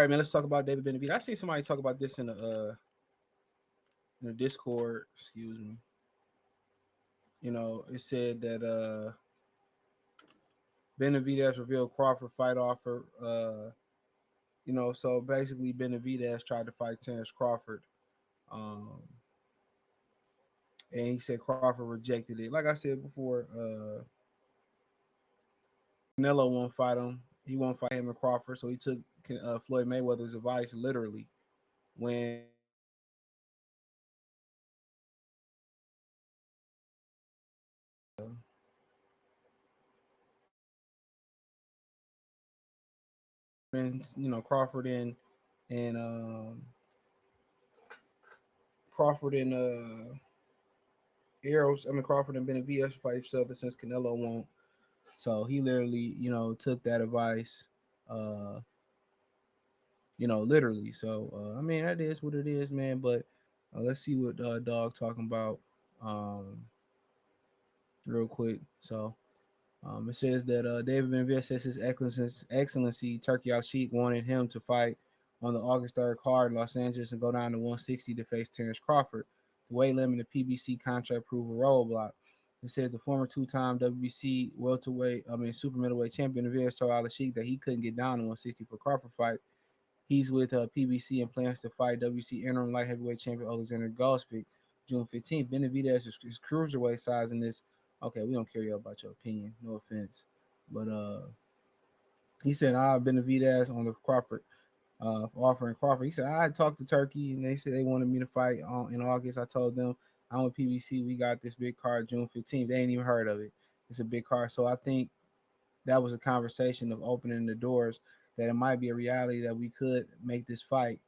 right, man. Let's talk about David Benavidez. I seen somebody talk about this in the Discord. Excuse me. It said that Benavidez revealed Crawford fight offer. So basically Benavidez tried to fight Terrence Crawford. Um, and he said Crawford rejected it. Like I said before, Canelo won't fight him. He won't fight him and Crawford. So he took Floyd Mayweather's advice literally when Crawford and Crawford and Arrows. I mean Crawford and Benavidez fight each other since Canelo won't. So he literally, took that advice, uh, literally. So I mean that is what it is, man. But let's see what Dog talking about real quick. So it says that David Benavidez says His Excellency Turkey Al-Sheikh wanted him to fight on the August 3rd card in Los Angeles and go down to 160 to face Terrence Crawford. The weight limit of PBC contract proved a roadblock. It said the former two-time WBC super middleweight champion Benavidez told Al-Sheikh that he couldn't get down to 160 for Crawford fight. He's with PBC and plans to fight WBC interim light heavyweight champion Alexander Gosvick June 15th. Benavidez is cruiserweight size in this. Okay, we don't care about your opinion. No offense, but he said Benavidez on the Crawford offering Crawford. He said I talked to Turkey and they said they wanted me to fight in August. I told them I'm with PBC. We got this big card June 15th. They ain't even heard of it. It's a big card, so I think that was a conversation of opening the doors that it might be a reality that we could make this fight.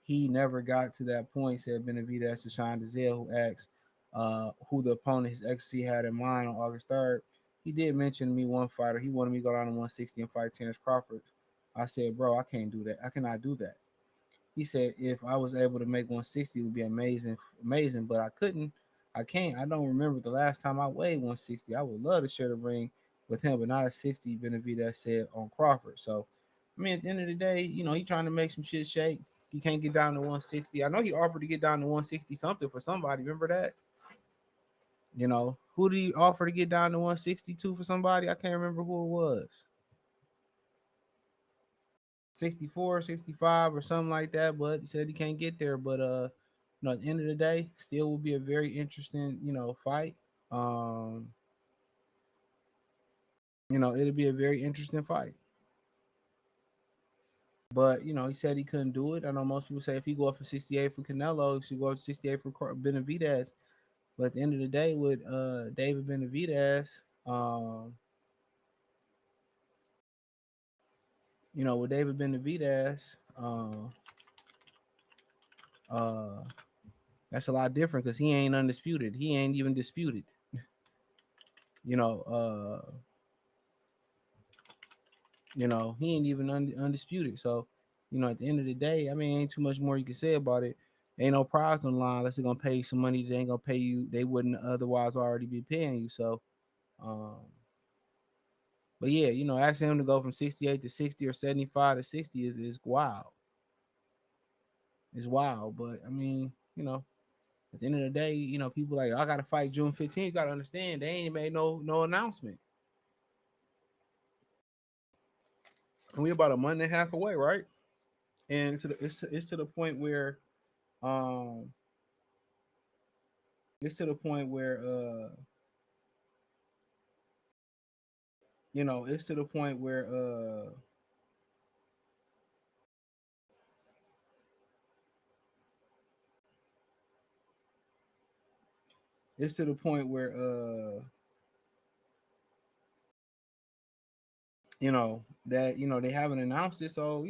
He never got to that point, said Benavidez to Sean Dazelle, who asked who the opponent his ex-C had in mind on August 3rd. He did mention to me one fighter. He wanted me to go down to 160 and fight Terrence Crawford. I said, bro, I can't do that. I cannot do that. He said, if I was able to make 160, it would be amazing, but I couldn't. I can't. I don't remember the last time I weighed 160. I would love to share the ring with him, but not at 60, Benavidez said on Crawford. So, I mean, at the end of the day, he trying to make some shit shake. He can't get down to 160. I know he offered to get down to 160 something for somebody. Remember that? Who did he offer to get down to 162 for somebody? I can't remember who it was. 64, 65 or something like that, but he said he can't get there. But at the end of the day, still will be a very interesting, fight. Um, it'll be a very interesting fight. But he said he couldn't do it. I know most people say if he go up for 68 for Canelo, he should go up to 68 for Benavidez. But at the end of the day, with David Benavidez, with David Benavidez, uh, that's a lot different because he ain't undisputed. He ain't even disputed. You know, uh, he ain't even undisputed. So, at the end of the day, I mean, ain't too much more you can say about it. Ain't no prize on the line unless they're gonna pay you some money they ain't gonna pay you. They wouldn't otherwise already be paying you. So, um, but yeah, asking him to go from 68 to 60 or 75 to 60 is wild. It's wild, but I mean, at the end of the day, people like I gotta fight June 15th. You gotta understand they ain't made no announcement. And we about a month and a half away, right? And it's to the point where um it's to the point where it's to the point where it's to the point where that they haven't announced it, so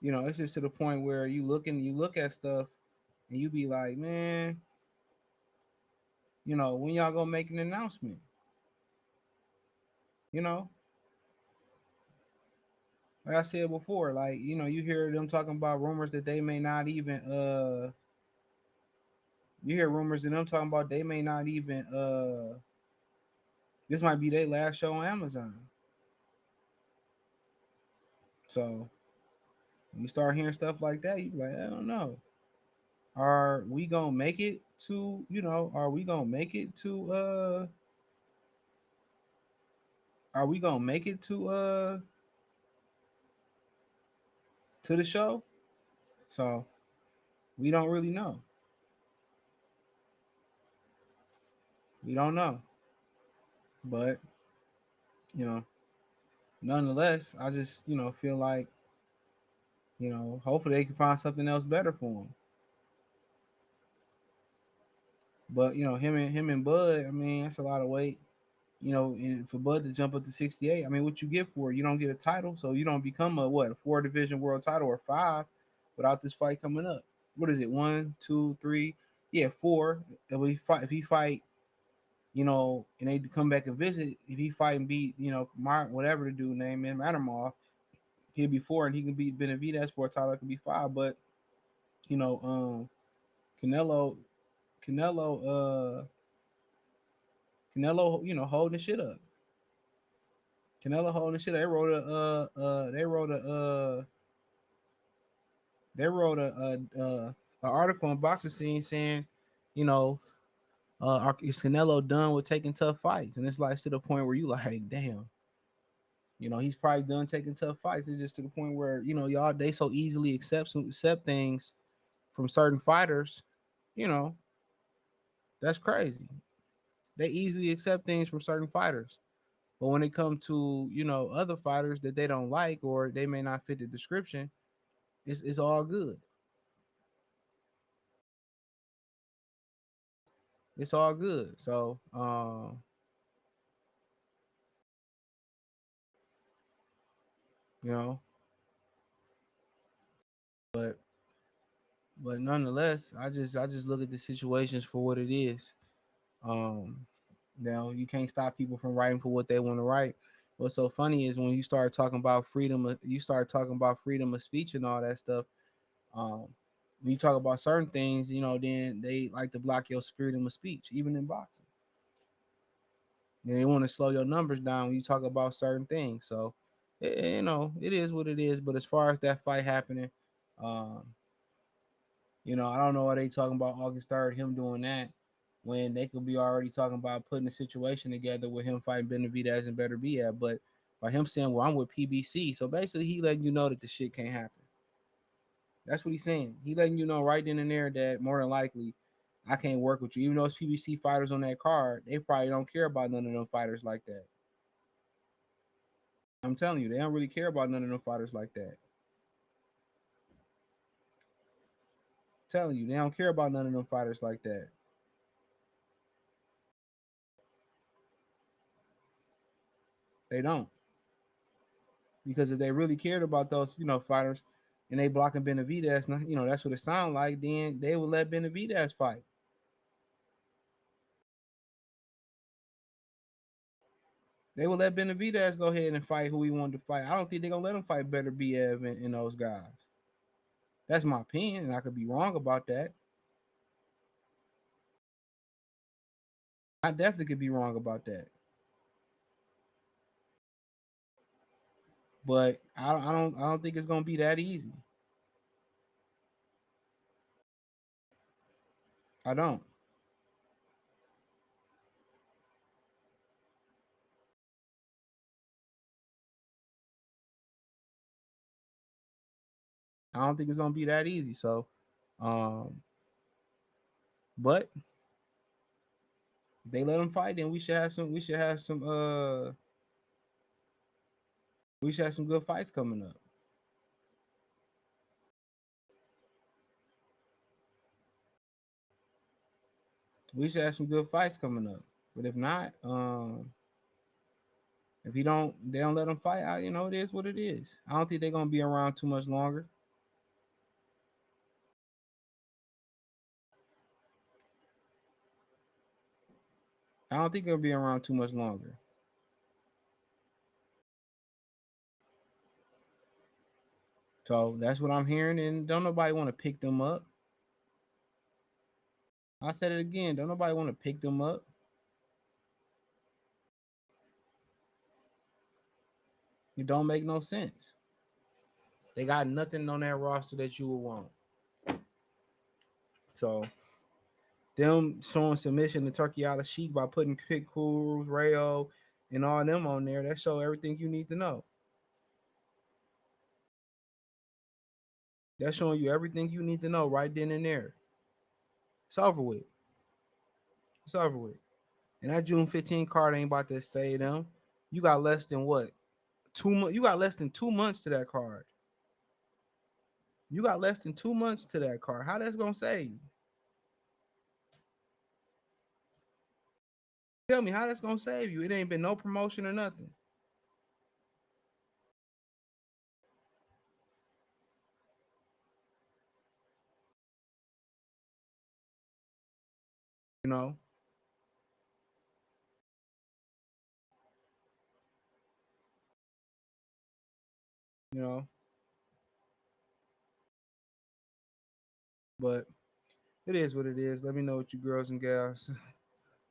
it's just to the point where you look at stuff and you be like, man, when y'all gonna make an announcement? You know, like I said before, like you hear them talking about rumors that they may not even you hear rumors of them talking about they may not even this might be their last show on Amazon. So when you start hearing stuff like that, you be like, I don't know. Are we gonna make it to, are we gonna make it to are we gonna make it to the show? So we don't really know. We don't know. But, you know, nonetheless, I just, feel like, hopefully they can find something else better for him. But, him and Bud, I mean, that's a lot of weight. And for Bud to jump up to 68, I mean, what you get for it? You don't get a title, so you don't become a 4 division world title or five without this fight coming up. What is it? One, two, three, yeah, four. If he fight, and they come back and visit, if he fight and beat, Mark, whatever the dude name is, Mattermoff, he'll be four, and he can beat Benavidez for a title. It could be five, but you know, um, Canelo, Canelo, Canelo, holding shit up. Canelo holding shit up. They wrote a article on Boxing Scene saying, you know, is Canelo done with taking tough fights? And it's like to the point where you like, damn, he's probably done taking tough fights. It's just to the point where y'all they so easily accept things from certain fighters. You know, that's crazy. They easily accept things from certain fighters. But when it comes to, other fighters that they don't like or they may not fit the description, it's all good. It's all good. So, you know, but nonetheless, I just look at the situations for what it is. Um, you can't stop people from writing for what they want to write. What's so funny is when you start talking about freedom of speech and all that stuff. Um, when you talk about certain things, then they like to block your freedom of speech, even in boxing. And they want to slow your numbers down when you talk about certain things. So, it is what it is. But as far as that fight happening, um, I don't know why they talking about August 3rd, him doing that when they could be already talking about putting a situation together with him fighting Benavidez and better be at. But by him saying, "Well, I'm with PBC," so basically he letting you know that the shit can't happen. That's what he's saying. He letting you know right then and there that more than likely I can't work with you. Even though it's PBC fighters on that card, they probably don't care about none of them fighters like that. I'm telling you, they don't really care about none of them fighters like that. I'm telling you, they don't care about none of them fighters like that. They don't. Because if they really cared about those, fighters, and they blocking Benavidez, that's what it sounds like. Then they would let Benavidez fight. They would let Benavidez go ahead and fight who he wanted to fight. I don't think they're gonna let him fight better BF and those guys. That's my opinion, and I could be wrong about that. I definitely could be wrong about that. But I don't think it's gonna be that easy. I don't. I don't think it's gonna be that easy. So, um, but if they let him fight, then we should have some. We should have some. We should have some good fights coming up. We should have some good fights coming up. But if not, if they don't let them fight. It is what it is. I don't think they're gonna be around too much longer. I don't think they'll be around too much longer. So that's what I'm hearing, and don't nobody want to pick them up. I said it again. Don't nobody want to pick them up. It don't make no sense. They got nothing on that roster that you would want. So them showing submission to Turkey Ala Sheik by putting Kid Cruz, Rayo, and all them on there, that show everything you need to know. That's showing you everything you need to know right then and there. It's over with. It's over with. And that June 15 card ain't about to save them. You got less than what? 2 months. You got less than 2 months to that card. You got less than 2 months to that card. How that's gonna save you? Tell me how that's gonna save you. It ain't been no promotion or nothing. You know, you know. But it is what it is. Let me know what you girls and gals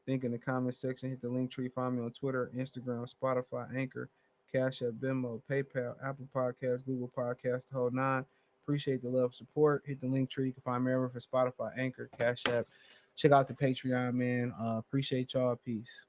think in the comment section. Hit the link tree. Find me on Twitter, Instagram, Spotify, Anchor, Cash App, Venmo, PayPal, Apple Podcasts, Google Podcasts, the whole nine. Appreciate the love, support. Hit the link tree. You can find me everywhere for Spotify, Anchor, Cash App. Check out the Patreon, man. Appreciate y'all. Peace.